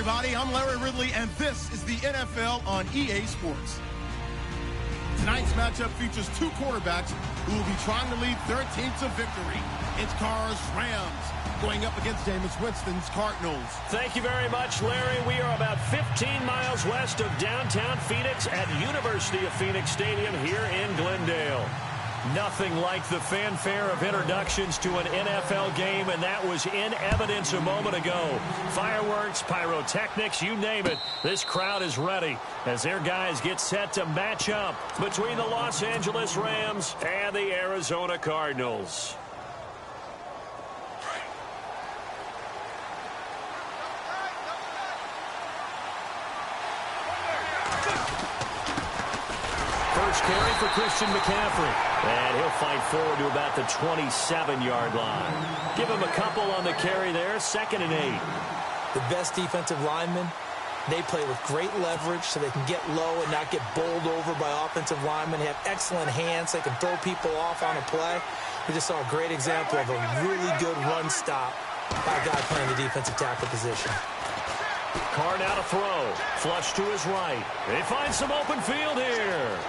everybody. I'm Larry Ridley, and this is the NFL on EA Sports. Tonight's matchup features two quarterbacks who will be trying to lead their team to victory. It's Carr's Rams going up against Jameis Winston's Cardinals. Thank you very much, Larry. We are about 15 miles west of downtown Phoenix at University of Phoenix Stadium here in Glendale. Nothing like the fanfare of introductions to an NFL game, and that was in evidence a moment ago. Fireworks, pyrotechnics, you name it. This crowd is ready as their guys get set to match up between the Los Angeles Rams and the Arizona Cardinals. First carry for Christian McCaffrey. And he'll fight forward to about the 27-yard line. Give him a couple on the carry there. 2nd and 8. The best defensive linemen, they play with great leverage so they can get low and not get bowled over by offensive linemen. They have excellent hands. They can throw people off on a play. We just saw a great example of a really good run stop by a guy playing the defensive tackle position. Carr now to throw. Flush to his right. They find some open field here.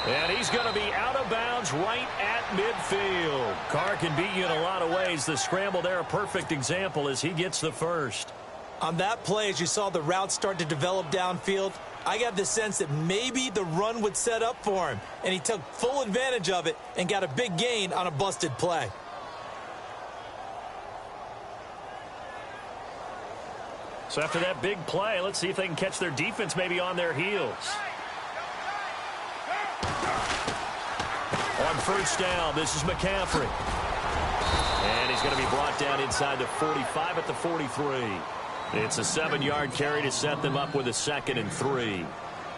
And he's going to be out of bounds right at midfield. Carr can beat you in a lot of ways. The scramble there, a perfect example as he gets the first. On that play, as you saw the route start to develop downfield, I got the sense that maybe the run would set up for him. And he took full advantage of it and got a big gain on a busted play. So after that big play, let's see if they can catch their defense maybe on their heels. On first down, this is McCaffrey. And he's going to be brought down inside the 45 at the 43. It's a 7-yard carry to set them up with a 2nd and 3.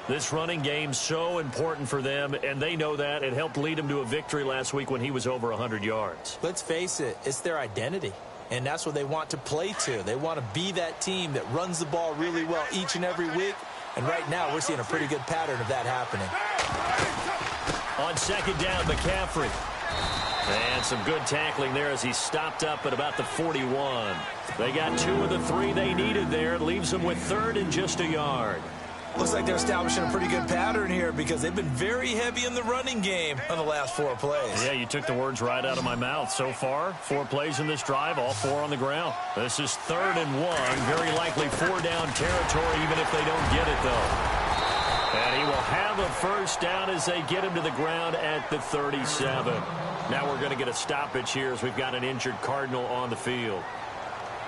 This running game so important for them, and they know that. It helped lead them to a victory last week when he was over 100 yards. Let's face it, it's their identity. And that's what they want to play to. They want to be that team that runs the ball really well each and every week. And right now, we're seeing a pretty good pattern of that happening. On 2nd down, McCaffrey. And some good tackling there as he stopped up at about the 41. They got 2 of the 3 they needed there. It leaves them with 3rd and just a yard. Looks like they're establishing a pretty good pattern here because they've been very heavy in the running game on the last 4 plays. Yeah, you took the words right out of my mouth. So far, 4 plays in this drive, all 4 on the ground. This is 3rd and 1. Very likely 4-down territory, even if they don't get it, though. And he will have a first down as they get him to the ground at the 37. Now we're going to get a stoppage here as we've got an injured Cardinal on the field.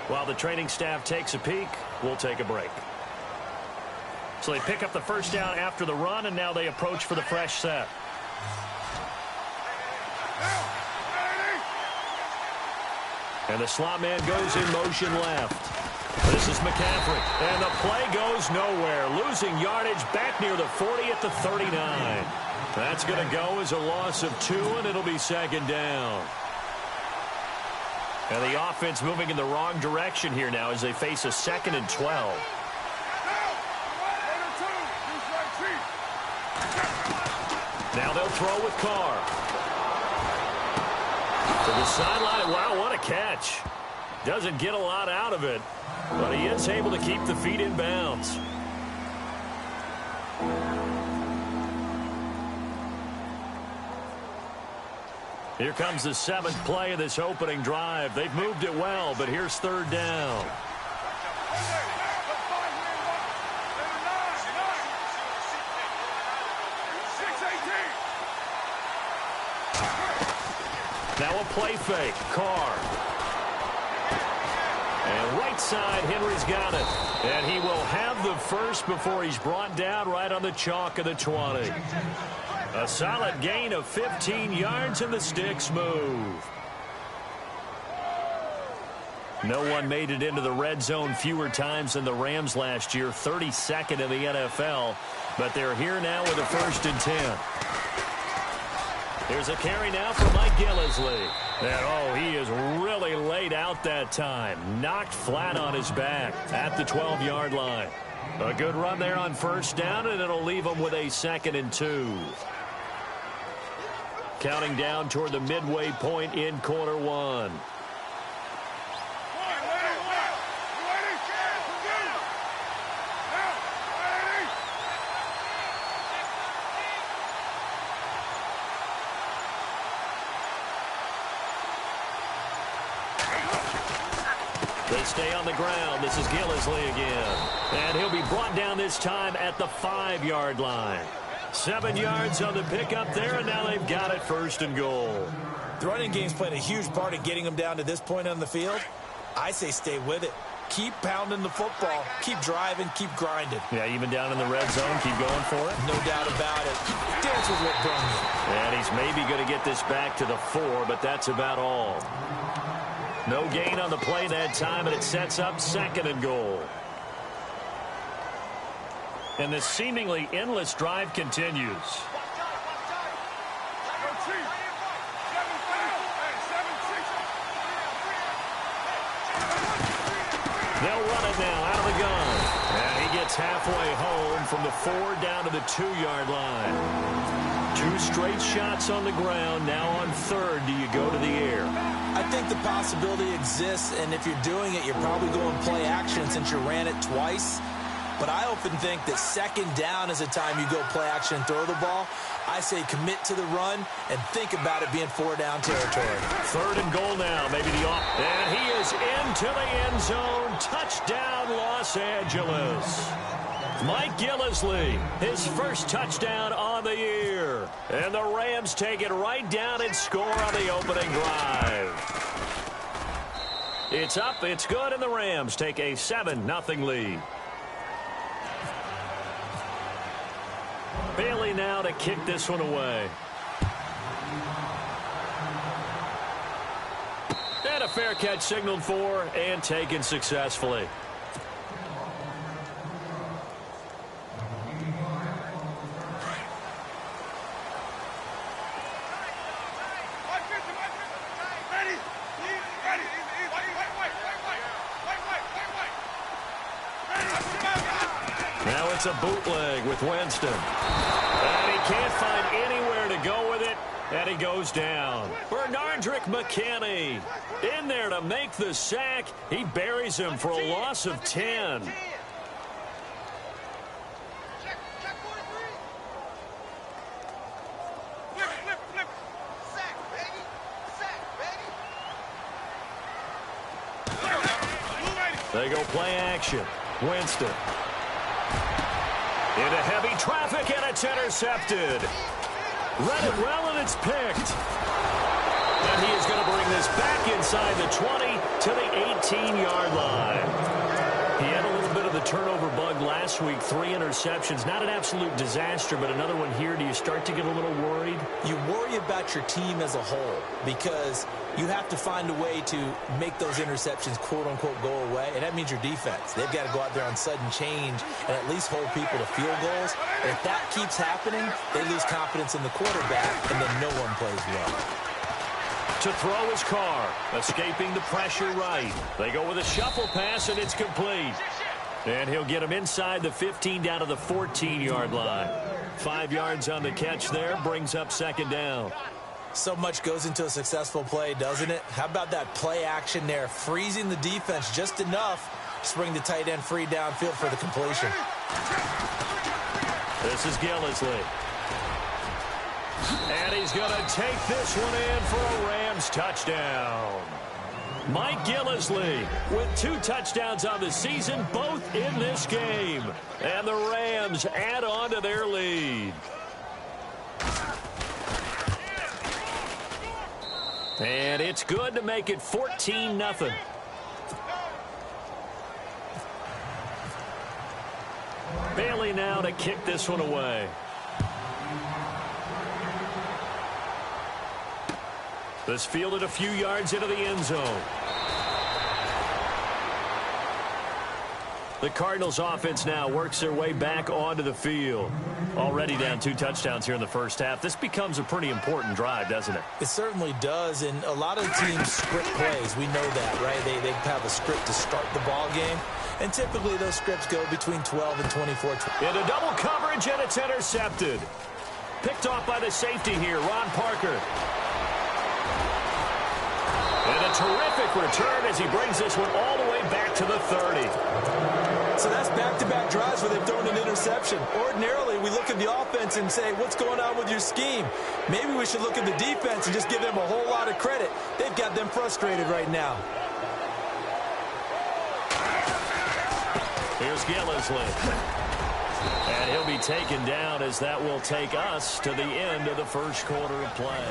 While the training staff takes a peek, we'll take a break. So they pick up the first down after the run, and now they approach for the fresh set. And the slot man goes in motion left. This is McCaffrey, and the play goes nowhere. Losing yardage back near the 40 at the 39. That's going to go as a loss of 2, and it'll be 2nd down. And the offense moving in the wrong direction here now as they face a 2nd and 12. Now they'll throw with Carr. To the sideline. Wow, what a catch. Doesn't get a lot out of it, but he is able to keep the feet in bounds. Here comes the 7th play of this opening drive. They've moved it well, but here's 3rd down. Now a play fake. Carr. And right side, Henry's got it. And he will have the first before he's brought down right on the chalk of the 20. A solid gain of 15 yards, and the sticks move. No one made it into the red zone fewer times than the Rams last year, 32nd in the NFL. But they're here now with a 1st and 10. Here's a carry now for Mike Gillislee. And, he is really laid out that time. Knocked flat on his back at the 12-yard line. A good run there on first down, and it'll leave him with a 2nd and 2. Counting down toward the midway point in quarter 1. to stay on the ground. This is Gillisley again. And he'll be brought down this time at the 5-yard line. 7 yards on the pickup there, and now they've got it 1st and goal. The running game's played a huge part in getting them down to this point on the field. I say stay with it. Keep pounding the football. Keep driving. Keep grinding. Yeah, even down in the red zone, keep going for it. No doubt about it. Dance with what brung you. And he's maybe going to get this back to the 4, but that's about all. No gain on the play that time, and it sets up 2nd and goal. And the seemingly endless drive continues. They'll run it now out of the gun. And he gets halfway home from the 4 down to the 2-yard line. 2 straight shots on the ground. Now on 3rd, do you go to the air? I think the possibility exists, and if you're doing it, you're probably going play action since you ran it twice. But I often think that 2nd down is a time you go play action and throw the ball. I say commit to the run and think about it being 4-down territory. 3rd and goal now, maybe the off. And he is into the end zone. Touchdown, Los Angeles. Mike Gillisley, his first touchdown on the year. And the Rams take it right down and score on the opening drive. It's up, it's good, and the Rams take a 7-0 lead. Bailey now to kick this one away. And a fair catch signaled for and taken successfully. Now it's a bootleg with Winston. And he can't find anywhere to go with it, and he goes down. Bernardrick McKinney in there to make the sack. He buries him for a loss of 10. They go play action. Winston. Into heavy traffic, and it's intercepted. Read it well, and it's picked. And he is going to bring this back inside the 20 to the 18-yard line. He had a little bit of the turnover bug last week, 3 interceptions. Not an absolute disaster, but another one here. Do you start to get a little worried? You worry about your team as a whole because you have to find a way to make those interceptions, quote-unquote, go away, and that means your defense. They've got to go out there on sudden change and at least hold people to field goals. And if that keeps happening, they lose confidence in the quarterback, and then no one plays well. To throw his Carr, escaping the pressure right. They go with a shuffle pass, and it's complete. And he'll get him inside the 15 down to the 14-yard line. 5 yards on the catch there, brings up 2nd down. So much goes into a successful play, doesn't it? How about that play action there, freezing the defense just enough to bring the tight end free downfield for the completion. This is Gillisley. And he's going to take this one in for a Rams touchdown. Mike Gillisley with 2 touchdowns on the season, both in this game. And the Rams add on to their lead. And it's good to make it 14-0. Bailey now to kick this one away. This fielded a few yards into the end zone. The Cardinals offense now works their way back onto the field. Already down 2 touchdowns here in the first half. This becomes a pretty important drive, doesn't it? It certainly does, and a lot of teams script plays. We know that, right? They have a script to start the ball game, and typically those scripts go between 12 and 24. Into double coverage, and it's intercepted. Picked off by the safety here, Ron Parker. And a terrific return as he brings this one all the way back to the 30. So that's back-to-back drives where they've thrown an interception. Ordinarily, we look at the offense and say, what's going on with your scheme? Maybe we should look at the defense and just give them a whole lot of credit. They've got them frustrated right now. Here's Gillisley. And he'll be taken down as that will take us to the end of the first quarter of play.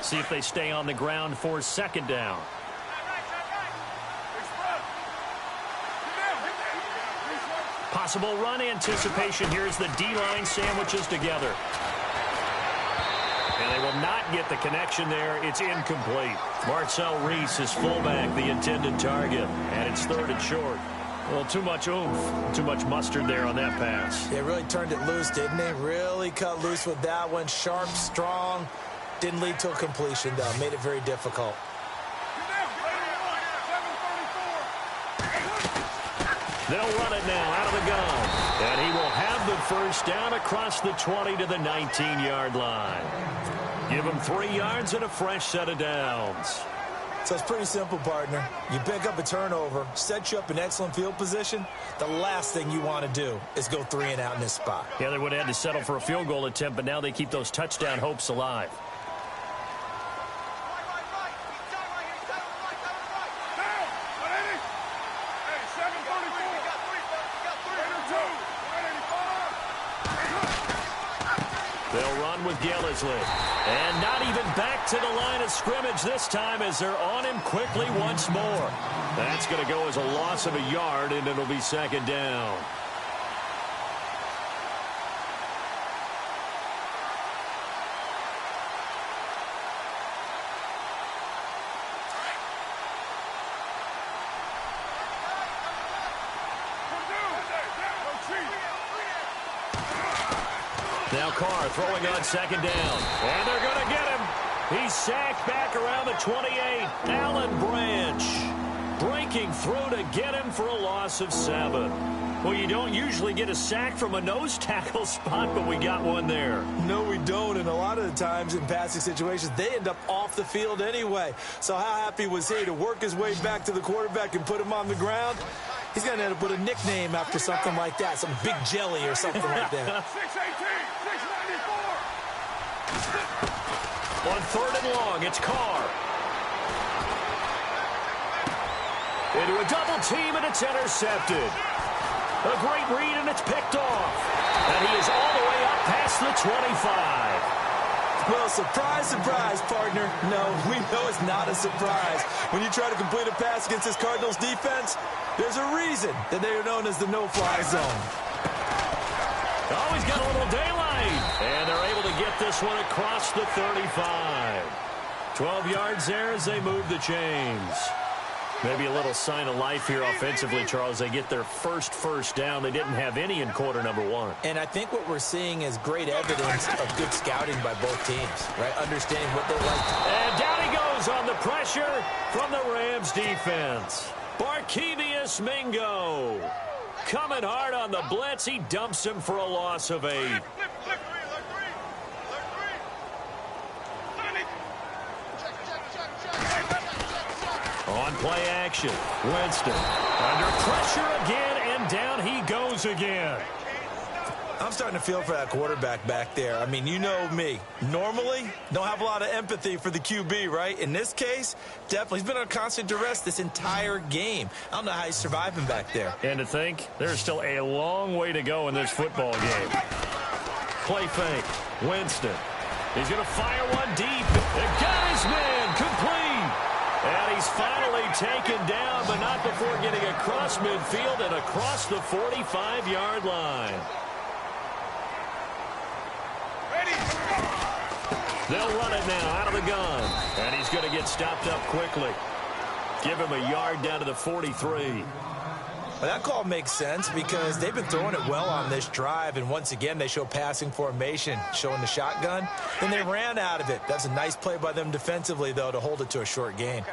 See if they stay on the ground for second down. Possible run anticipation. Here's the D-line sandwiches together. And they will not get the connection there. It's incomplete. Marcel Reese is fullback, the intended target. And it's third and short. Well, too much oomph, too much mustard there on that pass. They really turned it loose, didn't they? Really cut loose with that one. Sharp, strong. Didn't lead to a completion, though. Made it very difficult. They'll run it now out of the gun. And he will have the first down across the 20 to the 19-yard line. Give him 3 yards and a fresh set of downs. So it's pretty simple, partner. You pick up a turnover, set you up in excellent field position. The last thing you want to do is go 3 and out in this spot. Yeah, they would have had to settle for a field goal attempt, but now they keep those touchdown hopes alive. They'll run with Gillisley. And not even back to the line of scrimmage this time as they're on him quickly once more. That's going to go as a loss of a yard, and it'll be second down. Now Carr throwing on second down. And they're going to get him. He's sacked back around the 28. Alan Branch breaking through to get him for a loss of 7. Well, you don't usually get a sack from a nose tackle spot, but we got one there. No, we don't. And a lot of the times in passing situations, they end up off the field anyway. So how happy was he to work his way back to the quarterback and put him on the ground? He's going to end up with a nickname after something like that, some Big Jelly or something like that. 6'18", 694. On third and long, it's Carr. Into a double team, and it's intercepted. A great read, and it's picked off. And he is all the way up past the 25. Well, surprise, surprise, partner. No, we know it's not a surprise. When you try to complete a pass against this Cardinals defense, there's a reason that they are known as the no-fly zone. Oh, he's got a little daylight. And they're able to get this one across the 35. 12 yards there as they move the chains. Maybe a little sign of life here offensively, Charles. They get their first down. They didn't have any in quarter number 1. And I think what we're seeing is great evidence of good scouting by both teams, right? Understanding what they like. And down he goes on the pressure from the Rams defense. Barkevius Mingo coming hard on the blitz. He dumps him for a loss of 8. On play action, Winston under pressure again, and down he goes again. I'm starting to feel for that quarterback back there. I mean, you know me. Normally, don't have a lot of empathy for the QB, right? In this case, definitely. He's been under constant duress this entire game. I don't know how he's surviving back there. And to think, there's still a long way to go in this football game. Play fake, Winston. He's going to fire one deep. They got his man, complete. And he's finally taken down, but not before getting across midfield and across the 45-yard line. They'll run it now out of the gun. And he's going to get stopped up quickly. Give him a yard down to the 43. Well, that call makes sense because they've been throwing it well on this drive, and once again they show passing formation, showing the shotgun. Then they ran out of it. That's a nice play by them defensively, though, to hold it to a short gain.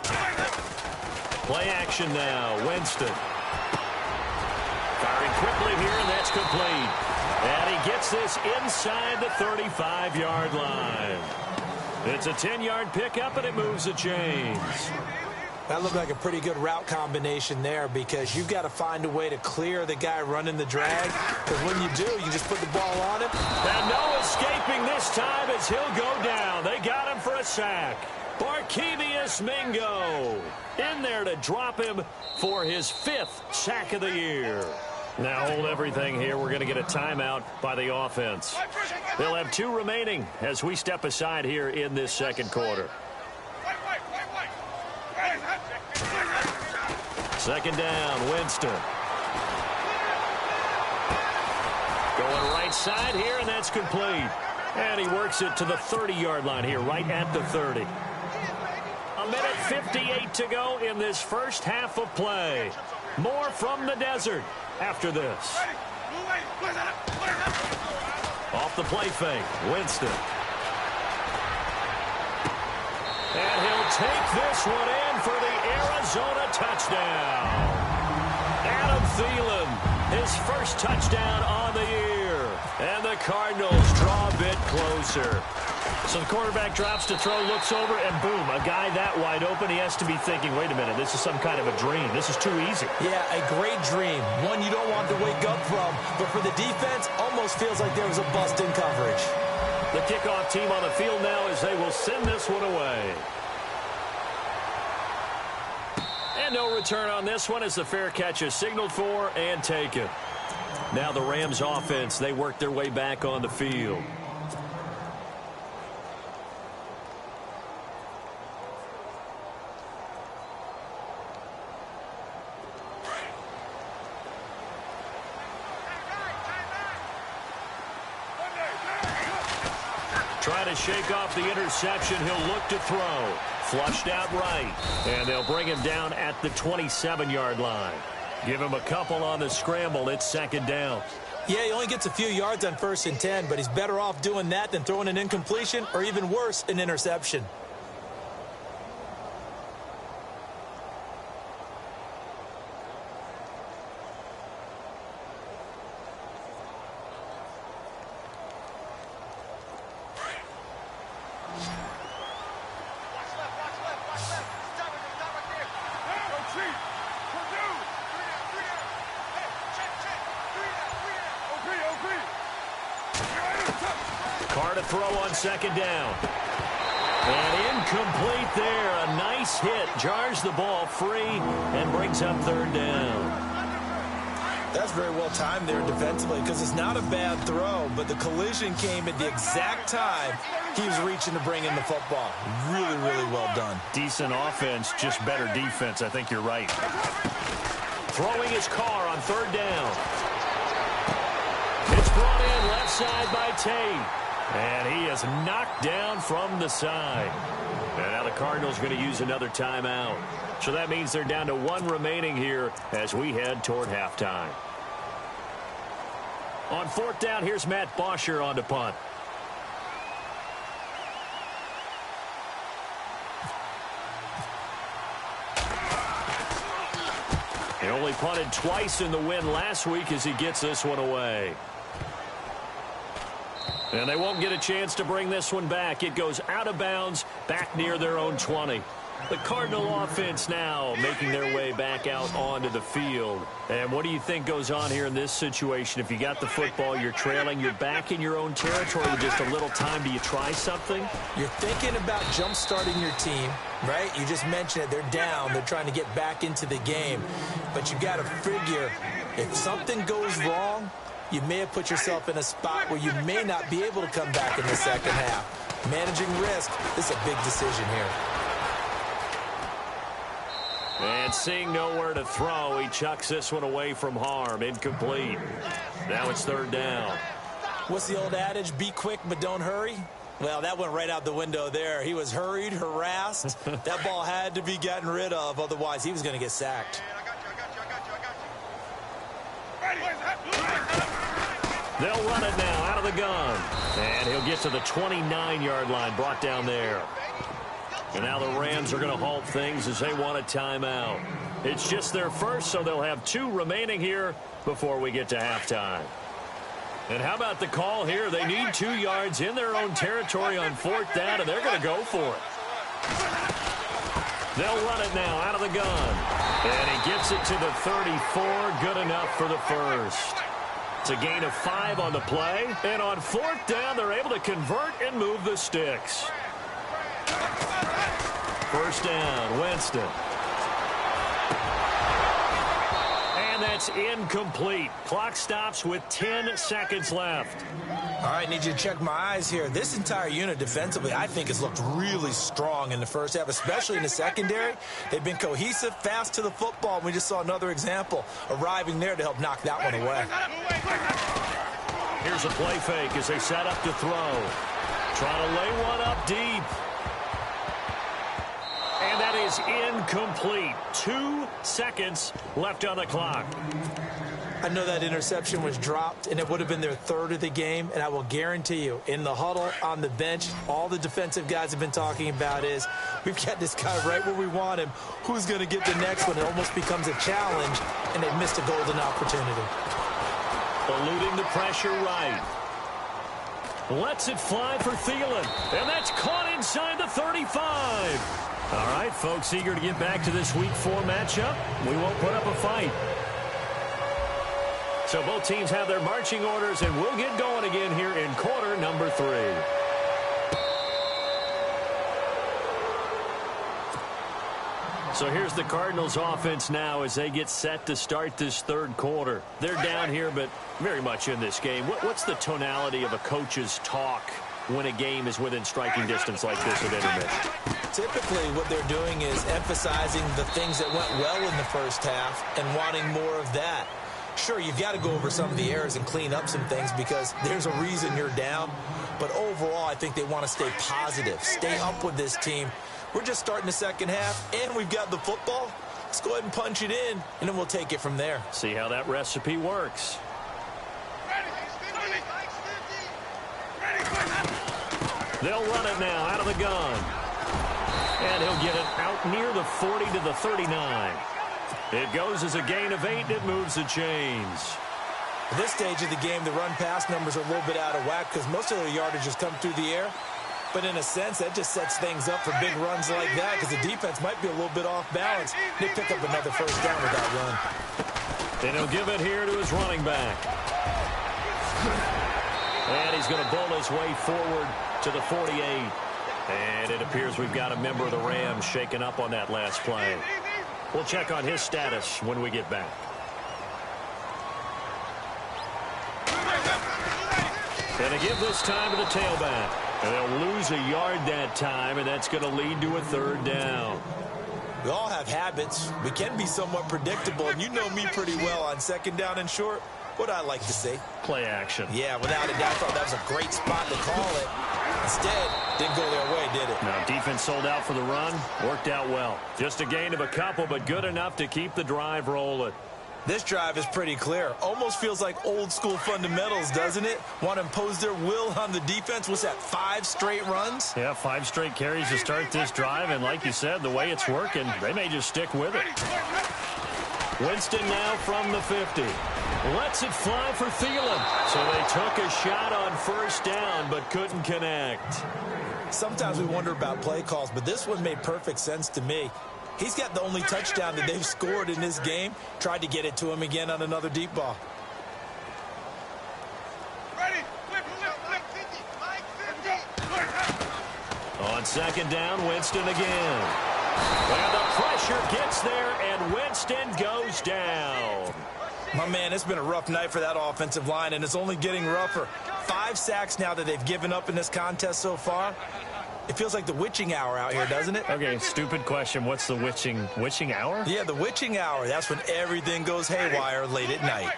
Play action now, Winston. Firing quickly here, and that's complete. And he gets this inside the 35-yard line. It's a 10-yard pickup, and it moves the chains. That looked like a pretty good route combination there because you've got to find a way to clear the guy running the drag. Because when you do, you just put the ball on him. And no escaping this time as he'll go down. They got him for a sack. Barkevius Mingo in there to drop him for his 5th sack of the year. Now hold everything here. We're going to get a timeout by the offense. They'll have 2 remaining as we step aside here in this second quarter. Second down, Winston. Going right side here, and that's complete. And he works it to the 30-yard line here, right at the 30. A minute 58 to go in this first half of play. More from the desert after this. Off the play fake, Winston. And he'll take this one in for the Arizona touchdown. Adam Thielen, his first touchdown on the year. And the Cardinals draw a bit closer. So the quarterback drops to throw, looks over, and boom, a guy that wide open, he has to be thinking, wait a minute, this is some kind of a dream. This is too easy. Yeah, a great dream. One you don't want to wake up from. But for the defense, almost feels like there was a bust in coverage. The kickoff team on the field now as they will send this one away. And no return on this one as the fair catch is signaled for and taken. Now the Rams offense, they work their way back on the field. Trying to shake off the interception. He'll look to throw. Flushed out right. And they'll bring him down at the 27-yard line. Give him a couple on the scramble. It's second down. Yeah, he only gets a few yards on 1st and 10, but he's better off doing that than throwing an incompletion or even worse, an interception. Carr to throw on second down. And incomplete there. A nice hit. Jars the ball free and brings up 3rd down. That's very well timed there defensively because it's not a bad throw, but the collision came at the exact time he was reaching to bring in the football. Really, really well done. Decent offense, just better defense. I think you're right. Throwing his Carr on 3rd down. It's brought in left side by Tate. And he is knocked down from the side. And now the Cardinals going to use another timeout. So that means they're down to 1 remaining here as we head toward halftime. On 4th down, here's Matt Bosher on to punt. He only punted twice in the win last week as he gets this one away. And they won't get a chance to bring this one back. It goes out of bounds back near their own 20. The Cardinal offense now making their way back out onto the field. And what do you think goes on here in this situation? If you got the football, you're trailing, you're back in your own territory with just a little time. Do you try something? You're thinking about jump-starting your team, right? You just mentioned it. They're down. They're trying to get back into the game. But you got to figure if something goes wrong, you may have put yourself in a spot where you may not be able to come back in the second half. Managing risk, this is a big decision here. And seeing nowhere to throw, he chucks this one away from harm. Incomplete. Now it's 3rd down. What's the old adage? Be quick, but don't hurry? Well, that went right out the window there. He was hurried, harassed. That ball had to be gotten rid of. Otherwise, he was going to get sacked. They'll run it now out of the gun. And he'll get to the 29-yard line, brought down there. And now the Rams are going to halt things as they want a timeout. It's just their first, so they'll have 2 remaining here before we get to halftime. And how about the call here? They need 2 yards in their own territory on 4th down, and they're going to go for it. They'll run it now out of the gun. And he gets it to the 34. Good enough for the first. It's a gain of 5 on the play. And on 4th down, they're able to convert and move the sticks. First down, Winston. And that's incomplete. Clock stops with 10 seconds left. All right, need you to check my eyes here. This entire unit defensively, I think, has looked really strong in the first half, especially in the secondary. They've been cohesive, fast to the football, and we just saw another example arriving there to help knock that one away. Here's a play fake as they set up to throw. Trying to lay one up deep. And that is incomplete. 2 seconds left on the clock. I know that interception was dropped, and it would have been their 3rd of the game, and I will guarantee you, in the huddle, on the bench, all the defensive guys have been talking about is, we've got this guy right where we want him. Who's going to get the next one? It almost becomes a challenge, and they've missed a golden opportunity. Eluding the pressure right. Lets it fly for Thielen, and that's caught inside the 35. All right, folks, eager to get back to this Week 4 matchup. We won't put up a fight. So both teams have their marching orders, and we'll get going again here in quarter number 3. So here's the Cardinals offense now as they get set to start this 3rd quarter. They're down here, but very much in this game. What's the tonality of a coach's talk when a game is within striking distance like this at intermission? Typically, what they're doing is emphasizing the things that went well in the first half and wanting more of that. Sure, you've got to go over some of the errors and clean up some things because there's a reason you're down. But overall, I think they want to stay positive, stay up with this team. We're just starting the second half, and we've got the football. Let's go ahead and punch it in, and then we'll take it from there. See how that recipe works. They'll run it now out of the gun. And he'll get it out near the 40 to the 39. It goes as a gain of 8, and it moves the chains. At this stage of the game, the run-pass numbers are a little bit out of whack because most of the yardage has come through the air. But in a sense, that just sets things up for big runs like that because the defense might be a little bit off balance. They pick up another first down with that run. And he'll give it here to his running back. And he's going to bull his way forward to the 48. And it appears we've got a member of the Rams shaken up on that last play. We'll check on his status when we get back. And they give this time to the tailback. And they'll lose a yard that time, and that's going to lead to a 3rd down. We all have habits. We can be somewhat predictable, and you know me pretty well on 2nd down and short. What I like to see. Play action. Yeah, without a doubt, I thought that was a great spot to call it. Instead, didn't go their way, did it? Now, defense sold out for the run. Worked out well. Just a gain of a couple, but good enough to keep the drive rolling. This drive is pretty clear. Almost feels like old-school fundamentals, doesn't it? Want to impose their will on the defense. What's that, 5 straight runs? Yeah, 5 straight carries to start this drive, and like you said, the way it's working, they may just stick with it. Winston now from the 50. Lets it fly for Thielen. So they took a shot on 1st down, but couldn't connect. Sometimes we wonder about play calls, but this one made perfect sense to me. He's got the only touchdown that they've scored in this game. Tried to get it to him again on another deep ball. On 2nd down, Winston again. And the pressure gets there, and Winston goes down. My man, it's been a rough night for that offensive line, and it's only getting rougher. 5 sacks now that they've given up in this contest so far. It feels like the witching hour out here, doesn't it? Okay, stupid question. What's the witching hour? Yeah, the witching hour. That's when everything goes haywire late at night.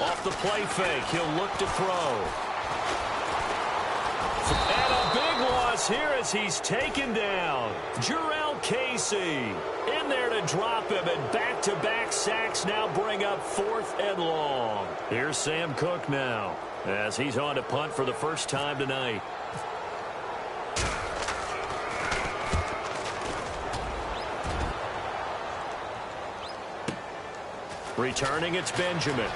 Off the play fake, he'll look to throw. And a big loss here as he's taken down. Jarrell Casey in there to drop him, and back-to-back sacks now bring up 4th and long. Here's Sam Cook now as he's on to punt for the first time tonight. Returning, it's Benjamin.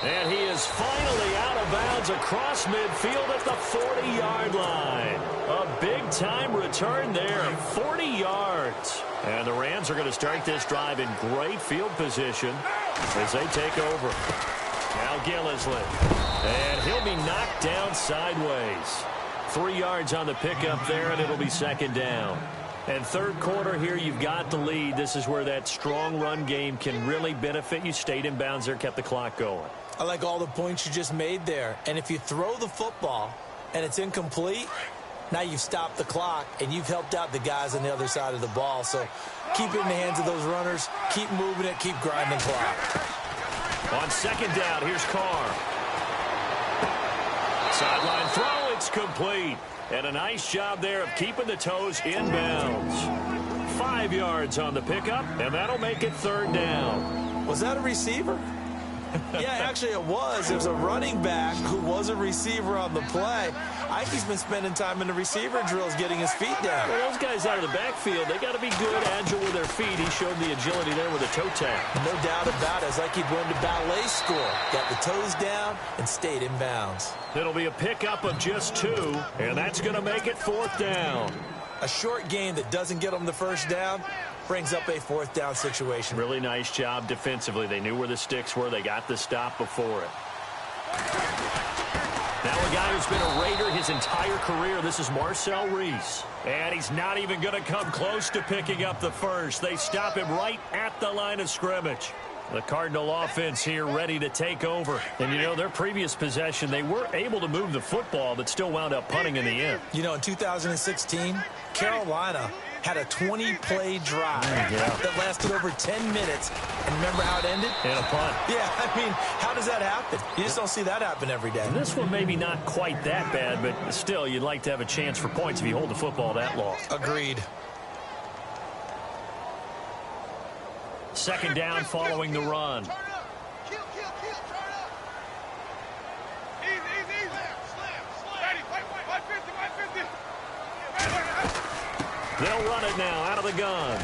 And he is finally out of bounds across midfield at the 40-yard line. A big-time return there, 40 yards. And the Rams are going to start this drive in great field position as they take over. Now Gillisley. And he'll be knocked down sideways. 3 yards on the pickup there, and it'll be second down. And third quarter here, you've got the lead. This is where that strong run game can really benefit you. Stayed in bounds there, kept the clock going. I like all the points you just made there. And if you throw the football and it's incomplete, now you've stopped the clock and you've helped out the guys on the other side of the ball. So keep it in the hands of those runners. Keep moving it. Keep grinding clock. On second down, here's Carr. Sideline throw, it's complete. And a nice job there of keeping the toes in bounds. 5 yards on the pickup, and that'll make it third down. Was that a receiver? Yeah, actually it was. There's a running back who was a receiver on the play. I think he's been spending time in the receiver drills getting his feet down. Well, those guys out of the backfield, they got to be good, agile with their feet. He showed the agility there with a toe tap. No doubt about it. It's like he'd went to ballet school. Got the toes down and stayed in bounds. It'll be a pickup of just 2, and that's going to make it fourth down. A short game that doesn't get them the first down brings up a fourth down situation. Really nice job defensively. They knew where the sticks were. They got the stop before it. Now a guy who's been a Raider his entire career. This is Marcel Reese. And he's not even going to come close to picking up the first. They stop him right at the line of scrimmage. The Cardinal offense here ready to take over. And, you know, their previous possession, they were able to move the football, but still wound up punting in the end. You know, in 2016, Carolina had a 20-play drive that lasted over 10 minutes. And remember how it ended? In a punt. Yeah, I mean, how does that happen? You just don't see that happen every day. And this one maybe not quite that bad, but still, you'd like to have a chance for points if you hold the football that long. Agreed. Second down following the run. They'll run it now out of the gun.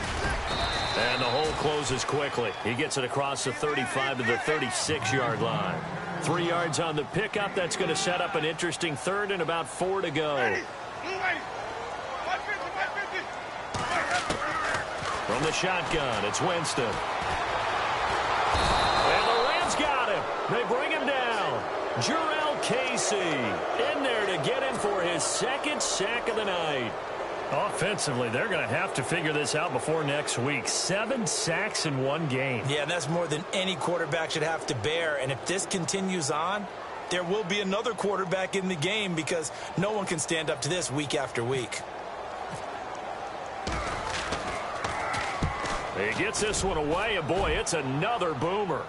And the hole closes quickly. He gets it across the 35 to the 36-yard line. 3 yards on the pickup. That's going to set up an interesting third and about 4 to go. From the shotgun, it's Winston. And the Rams got him. They bring him down. Jurrell Casey in there to get him for his second sack of the night. Offensively, they're going to have to figure this out before next week. 7 sacks in one game. Yeah, that's more than any quarterback should have to bear. And if this continues on, there will be another quarterback in the game because no one can stand up to this week after week. He gets this one away, and boy, it's another boomer.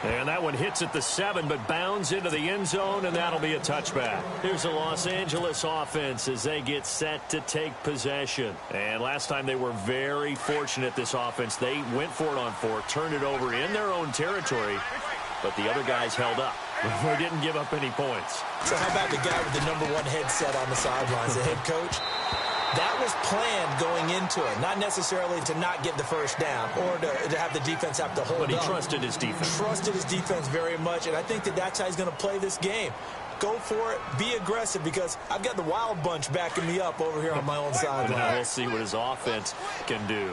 And that one hits at the 7, but bounds into the end zone, and that'll be a touchback. Here's the Los Angeles offense as they get set to take possession. And last time they were very fortunate, this offense. They went for it on 4, turned it over in their own territory, but the other guys held up. They didn't give up any points. So how about the guy with the #1 headset on the sidelines, the head coach? That was planned going into it, not necessarily to not get the first down or to have the defense have to hold up. But he trusted his defense. Trusted his defense very much, and I think that's how he's going to play this game. Go for it, be aggressive, because I've got the wild bunch backing me up over here on my own sideline. Now we'll see what his offense can do.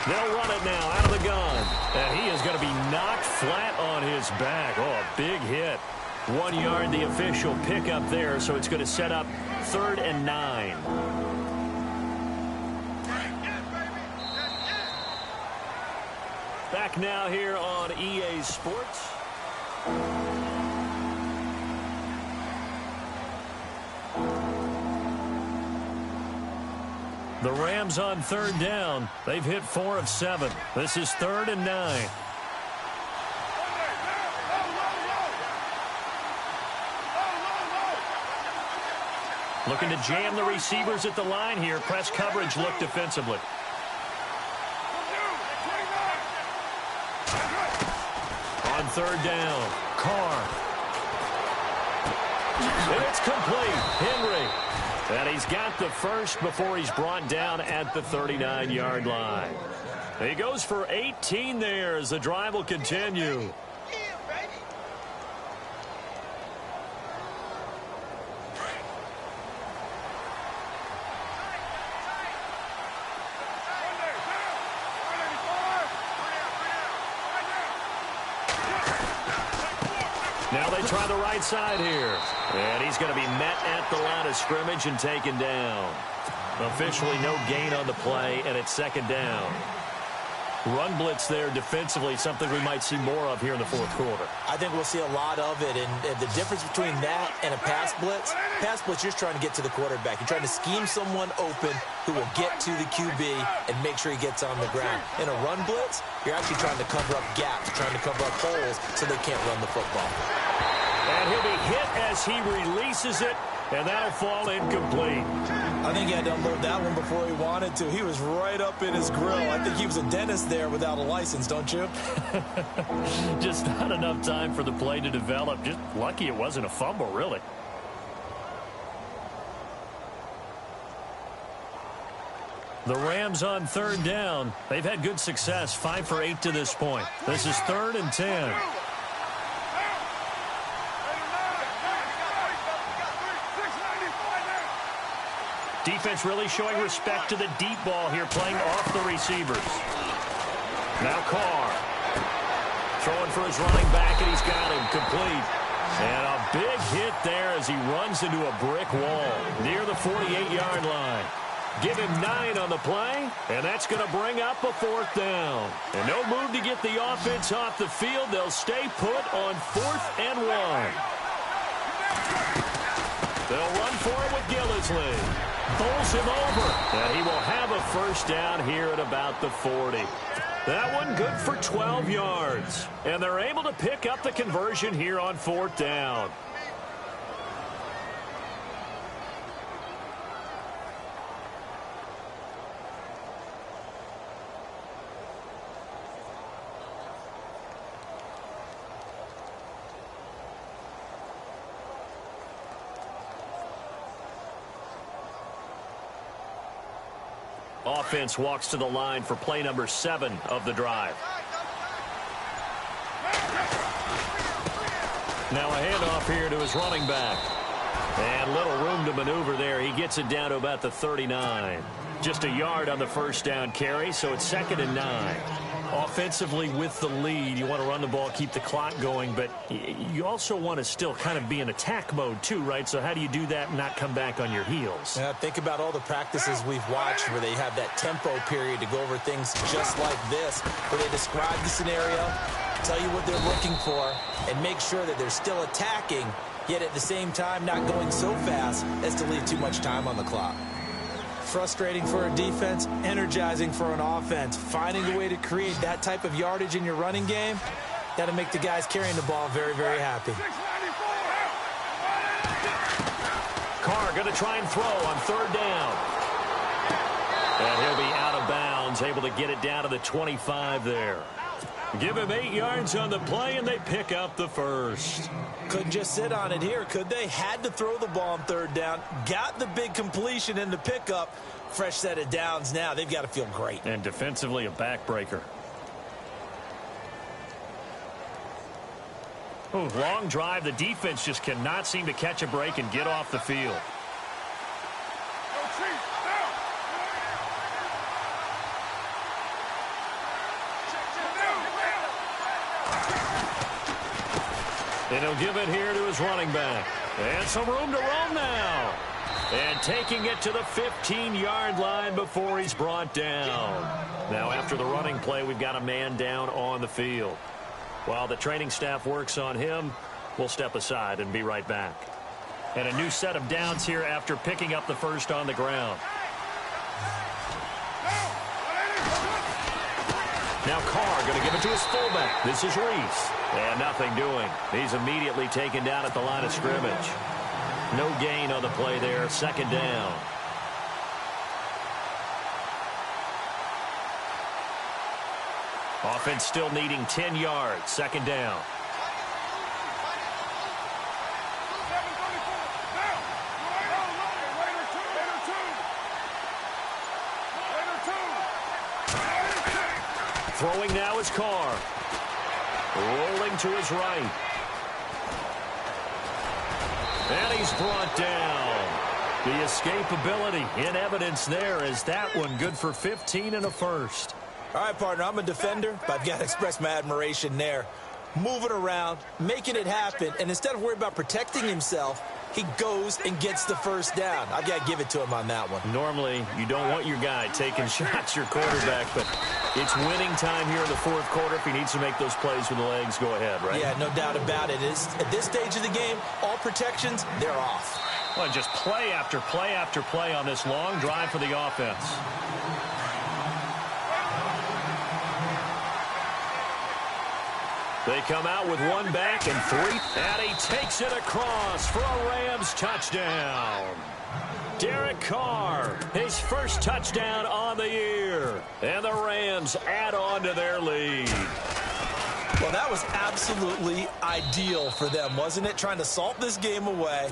They'll run it now out of the gun. And he is going to be knocked flat on his back. Oh, a big hit. 1 yard, the official pickup there, so it's going to set up 3rd and 9. Back now here on EA Sports. The Rams on 3rd down. They've hit 4 of 7. This is 3rd and 9. Looking to jam the receivers at the line here. Press coverage look defensively. On 3rd down, Carr. And it's complete. Henry. And he's got the first before he's brought down at the 39-yard line. He goes for 18 there as the drive will continue. Now they try the right side here. And he's going to be met at the line of scrimmage and taken down. Officially no gain on the play, and it's second down. Run blitz there defensively, something we might see more of here in the fourth quarter. I think we'll see a lot of it, and the difference between that and a pass blitz, you're just trying to get to the quarterback. You're trying to scheme someone open who will get to the QB and make sure he gets on the ground. In a run blitz, you're actually trying to cover up gaps, trying to cover up holes so they can't run the football. And he'll be hit as he releases it, and that'll fall incomplete. I think he had to unload that one before he wanted to. He was right up in his grill. I think he was a dentist there without a license, don't you? Just not enough time for the play to develop. Just lucky it wasn't a fumble, really. The Rams on third down. They've had good success, 5 for 8 to this point. This is 3rd and 10. Defense really showing respect to the deep ball here, playing off the receivers. Now Carr. Throwing for his running back, and he's got him complete. And a big hit there as he runs into a brick wall near the 48-yard line. Give him 9 on the play, and that's going to bring up a 4th down. And no move to get the offense off the field. They'll stay put on 4th and 1. They'll run for it with Gillislee. Bowls him over, and he will have a first down here at about the 40. That one good for 12 yards, and they're able to pick up the conversion here on 4th down. Offense walks to the line for play number 7 of the drive. Now a handoff here to his running back. And little room to maneuver there. He gets it down to about the 39. Just a yard on the first down carry, so it's 2nd and 9. Offensively with the lead, you want to run the ball, keep the clock going, but you also want to still kind of be in attack mode too, right? So how do you do that and not come back on your heels? Yeah, think about all the practices we've watched where they have that tempo period to go over things just like this, where they describe the scenario, tell you what they're looking for, and make sure that they're still attacking, yet at the same time not going so fast as to leave too much time on the clock. Frustrating for a defense, energizing for an offense. Finding a way to create that type of yardage in your running game, that'll make the guys carrying the ball very, very happy. Carr going to try and throw on 3rd down. And he'll be out of bounds, able to get it down to the 25 there. Give him 8 yards on the play, and they pick up the first. Couldn't just sit on it here, could they? Had to throw the ball on 3rd down. Got the big completion in the pickup. Fresh set of downs now. They've got to feel great. And defensively, a backbreaker. Ooh, long drive. The defense just cannot seem to catch a break and get off the field. And he'll give it here to his running back. And some room to roam now. And taking it to the 15-yard line before he's brought down. Now after the running play, we've got a man down on the field. While the training staff works on him, we'll step aside and be right back. And a new set of downs here after picking up the first on the ground. Now Carr going to give it to his fullback. This is Reese. And nothing doing. He's immediately taken down at the line of scrimmage. No gain on the play there. 2nd down. Offense still needing 10 yards. 2nd down. Throwing now is Carr. Rolling to his right. And he's brought down. The escapability in evidence there as that one good for 15 and a first. All right, partner, I'm a defender, but I've got to express my admiration there. Moving around, making it happen, and instead of worrying about protecting himself, he goes and gets the first down. I've got to give it to him on that one. Normally, you don't want your guy taking shots, your quarterback, but it's winning time here in the fourth quarter. If he needs to make those plays with the legs, go ahead, right? Yeah, no doubt about it. At this stage of the game, all protections, they're off. Well, just play after play after play on this long drive for the offense. They come out with one back and three. And he takes it across for a Rams touchdown. Derek Carr, his first touchdown on the year. And the Rams add on to their lead. Well, that was absolutely ideal for them, wasn't it? Trying to salt this game away.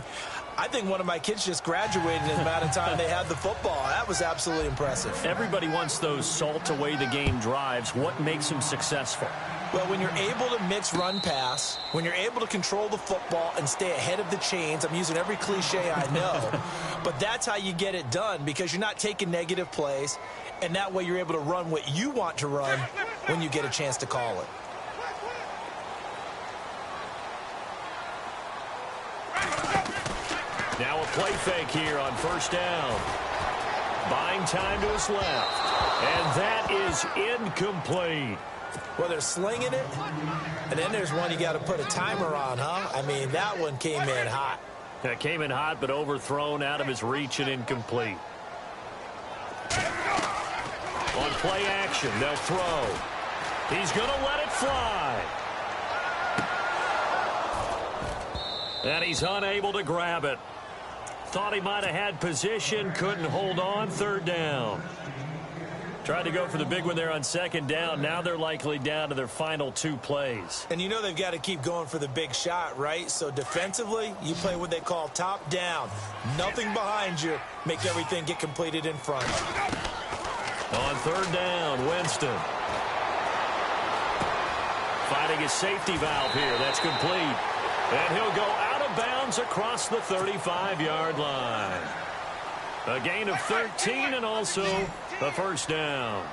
I think one of my kids just graduated in the amount of time they had the football. That was absolutely impressive. Everybody wants those salt away the game drives. What makes them successful? Well, when you're able to mix run-pass, when you're able to control the football and stay ahead of the chains, I'm using every cliche I know, but that's how you get it done because you're not taking negative plays, and that way you're able to run what you want to run when you get a chance to call it. Now a play fake here on first down. Buying time to his left, and that is incomplete. Well, they're slinging it, and then there's one you got to put a timer on, huh? I mean, that one came in hot. That came in hot, but overthrown out of his reach and incomplete. On play action, they'll throw. He's going to let it fly. And he's unable to grab it. Thought he might have had position, couldn't hold on, third down. Tried to go for the big one there on second down. Now they're likely down to their final two plays. And you know they've got to keep going for the big shot, right? So defensively, you play what they call top down. Nothing behind you. Make everything get completed in front. On third down, Winston. Finding his safety valve here. That's complete. And he'll go out of bounds across the 35-yard line. A gain of 13 and also a first down.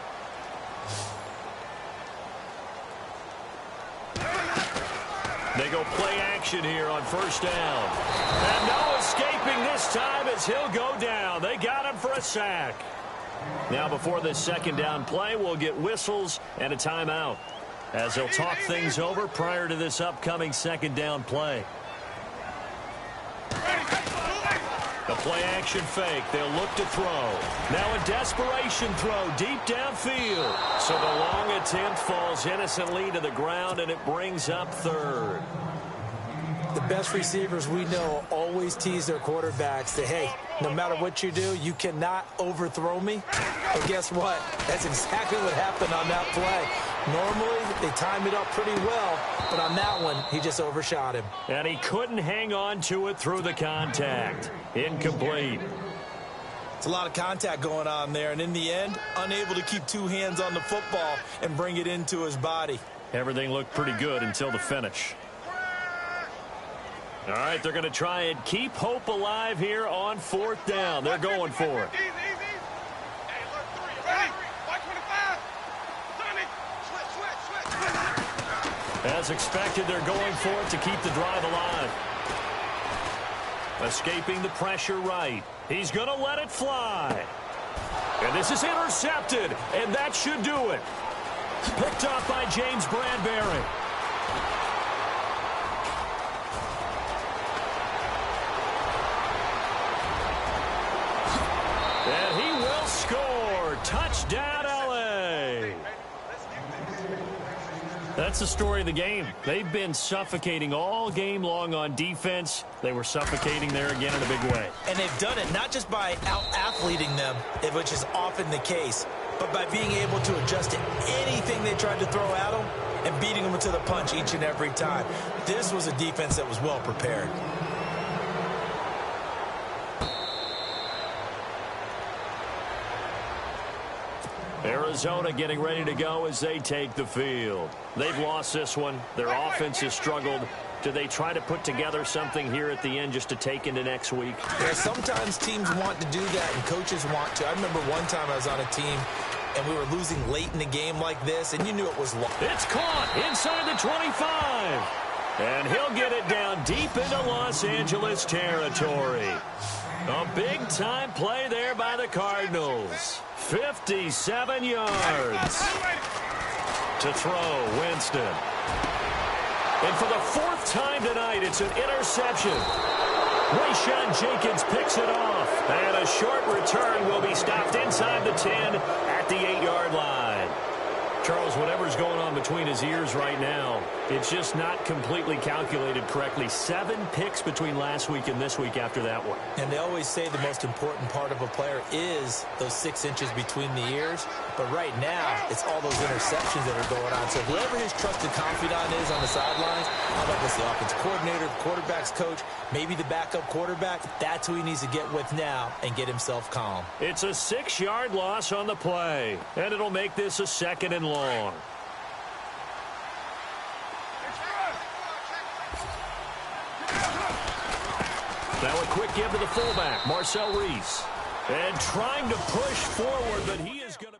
They go play action here on first down. And no escaping this time as he'll go down. They got him for a sack. Now before this second down play, we'll get whistles and a timeout as they'll talk things over prior to this upcoming second down play. The play action fake. They'll look to throw. Now a desperation throw deep downfield. So the long attempt falls innocently to the ground, and it brings up third. The best receivers we know always tease their quarterbacks that, hey, no matter what you do, you cannot overthrow me. But guess what? That's exactly what happened on that play. Normally, they time it up pretty well, but on that one, he just overshot him. And he couldn't hang on to it through the contact. Incomplete. It's a lot of contact going on there, and in the end, unable to keep two hands on the football and bring it into his body. Everything looked pretty good until the finish. All right, they're going to try and keep hope alive here on fourth down. They're going for it. As expected, they're going for it to keep the drive alive. Escaping the pressure right. He's going to let it fly. And this is intercepted, and that should do it. Picked up by James Bradbury. And he will score. Touchdown, LA. That's the story of the game. They've been suffocating all game long on defense. They were suffocating there again in a big way. And they've done it not just by out-athleting them, which is often the case, but by being able to adjust to anything they tried to throw at them and beating them to the punch each and every time. This was a defense that was well prepared. Arizona getting ready to go as they take the field. They've lost this one. Their offense has struggled. Do they try to put together something here at the end just to take into next week? Yeah, sometimes teams want to do that and coaches want to. I remember one time I was on a team and we were losing late in the game like this, and you knew it was lost. It's caught inside the 25. And he'll get it down deep into Los Angeles territory. A big-time play there by the Cardinals. 57 yards. To throw, Winston. And for the fourth time tonight, it's an interception. Rayshawn Jenkins picks it off. And a short return will be stopped inside the 10 at the 8-yard line. Charles, whatever's going on between his ears right now, it's just not completely calculated correctly. 7 picks between last week and this week after that one. And they always say the most important part of a player is those 6 inches between the ears. But right now, it's all those interceptions that are going on. So whoever his trusted confidant is on the sidelines, how about this, the offensive coordinator, the quarterback's coach, maybe the backup quarterback, that's who he needs to get with now and get himself calm. It's a 6-yard loss on the play, and it'll make this a 2nd and long. Now a quick give to the fullback, Marcel Reese. And trying to push forward, but he is going to...